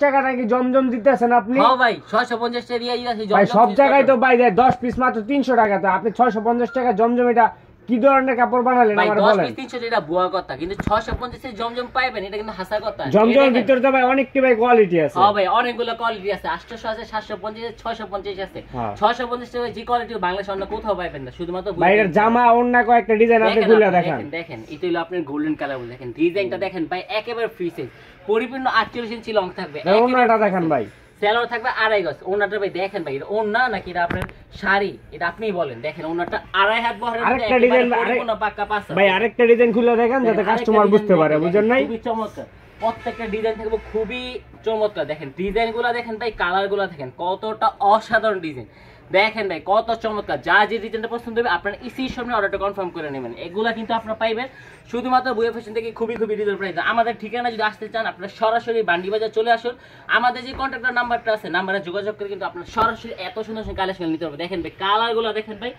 টাকা নাকি জমজম দিতেছেন আপনি? হ্যাঁ ভাই 650 টাকা দিয়ে দিয়েছি জমজম। ভাই সব জায়গায় তো ভাই 10 পিস মাত্র 300 টাকা, তো আপনি 650 টাকা জমজম, এটা কি ধরনের কাপড় বানালেন ভাই? আমার 10 বলেন। পিস 300 এটা বুয়া কথা, কিন্তু 650 এর জমজম পাইবেন এটা কিন্তু হাসা কথা। জমজমের ভিতরে তো ভাই অনেকটি ভাই কোয়ালিটি আছে। হ্যাঁ ভাই অনেকগুলো কোয়ালিটি আছে, 800 আছে, 750 আছে, 650 আছে। 650 টাকা যে কোয়ালিটি বাংলাদেশে অন্য কোথাও পাইবেন না, শুধুমাত্র ভাই এর জামা ওন্না কয়েকটা ডিজাইন আপনি খুলে দেখেন। দেখেন এটা হলো আপনার গোল্ডেন কালার, দেখেন ডিজাইনটা দেখেন ভাই, একেবারে ফ্রি সাইজ, পরিপূর্ণ 48 ইঞ্চি লং থাকবে। ওন্নাটা দেখেন ভাই, সেলার থাকবে 2.5 গজ। ওন্নাটা ভাই দেখেন ভাই, এটা ওন্না নাকি এটা আপনার শাড়ি, এটা আপনিই বলেন। দেখেন ওন্নাটা 2.5 হাত বহরের মধ্যে আরেকটা ডিজাইন পরিপূর্ণ পাক্কা পাঁচ ভাই, আরেকটা ডিজাইন খুলে দেখেন যাতে কাস্টমার বুঝতে পারে, বুঝেন নাই? খুবই চমৎকার, প্রত্যেকটা ডিজাইন থাকবে খুবই চমৎকার। দেখেন ডিজাইনগুলো দেখেন ভাই, কালারগুলো দেখেন কতটা অসাধারণ ডিজাইন, দেখেন ভাই কত চমৎকার। যা যে ডিজাইনটা পছন্দ হবে আপনারা ইসির সামনে অর্ডারটা কনফার্ম করে নেবেন। এগুলা কিন্তু আপনারা পাইবেন শুধুমাত্র বুয়া ফ্যাশন থেকে খুবই খুবই রিজনেবল প্রাইস। আমাদের ঠিকানা যদি আসতে চান আপনারা সরাসরি বান্ডি বাজার চলে আসুন, আমাদের যে কন্ট্যাক্ট নাম্বারটা আছে নাম্বারে যোগাযোগ করে কিন্তু আপনারা সরাসরি এত সুন্দর সুন্দর কালেকশন নিতে পারবেন। দেখেন ভাই কালারগুলো দেখেন ভাই,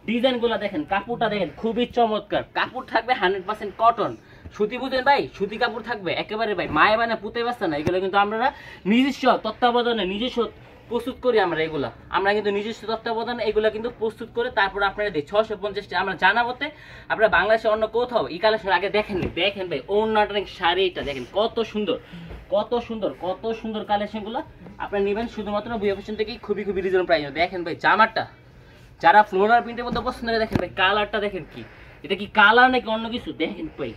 ডিজাইনগুলো দেখেন, কাপড়টা দেখেন খুবই চমৎকার। কাপড় থাকবে 100% কটন, সুতি বুঝেন ভাই, সুতি কাপড় থাকবে একেবারে ভাই, মায়ে বানা পুঁতে বাস্তা না, এগুলো কিন্তু আমরা নিজস্ব তত্ত্বাবধানে নিজস্ব প্রস্তুত করি। আমরা কিন্তু নিজস্ব তত্ত্বাবধানে এগুলো কিন্তু প্রস্তুত করে তারপর আপনারা দিই 650 টাকা। আমরা জানাবতে আপনারা বাংলাদেশে অন্য কোথাও এই কালেকশন আগে দেখেন ভাই, ওন্নাটা শাড়িটা দেখেন কত সুন্দর, কত সুন্দর, কত সুন্দর কালেকশনগুলো আপনারা নেবেন শুধুমাত্র বুয়া ফ্যাশন থেকেই খুবই খুবই রিজনেবল প্রাইস। দেখেন ভাই জামাটা যারা ফ্লোরাল প্রিন্টের মধ্যে পছন্দ করে, দেখেন ভাই কালারটা দেখেন, কি এটা কি কালার নাকি অন্য কিছু, দেখেন ভাই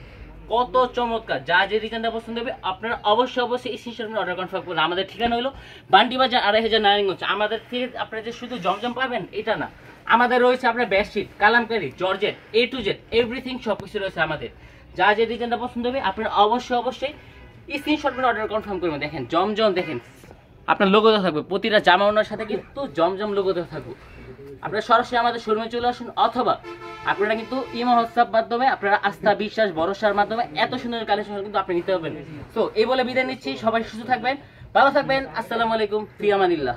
কত চমৎকার। যা যে ডিজাইনটা পছন্দ হবে আপনারা অবশ্যই অবশ্যই স্ক্রিনশট অর্ডার কনফার্ম করুন। আমাদের ঠিকানা হলো বান্ডি বাজার 2.5 নারায়ণগঞ্জ। আমাদের থেকে আপনারা যে শুধু জমজম পাবেন এটা না, আমাদের রয়েছে আপনার bedsheet, Kalamkari, georgette, A to Z everything সবকিছু রয়েছে আমাদের। যা যে ডিজাইনটা পছন্দ হবে আপনারা অবশ্যই অবশ্যই স্ক্রিনশট অর্ডার কনফার্ম করবেন। দেখেন জমজম দেখেন আপনার লোগো দেওয়া থাকবে, প্রতিটা জামা ওনার সাথে কিন্তু জমজম লোগো দেওয়া থাকবে। আপনারা সরাসরি আমাদের শোরুমে চলে আসুন, অথবা আপনারা কিন্তু ইমো হোয়াটসঅ্যাপ মাধ্যমে আপনারা আস্থা বিশ্বাস ভরসার মাধ্যমে এত সুন্দর কালেকশন কিন্তু আপনি নিতে পারবেন। তো এই বলে বিদায় নিচ্ছি, সবাই সুস্থ থাকবেন, ভালো থাকবেন, আসসালামু আলাইকুম, ফি আমানিল্লাহ।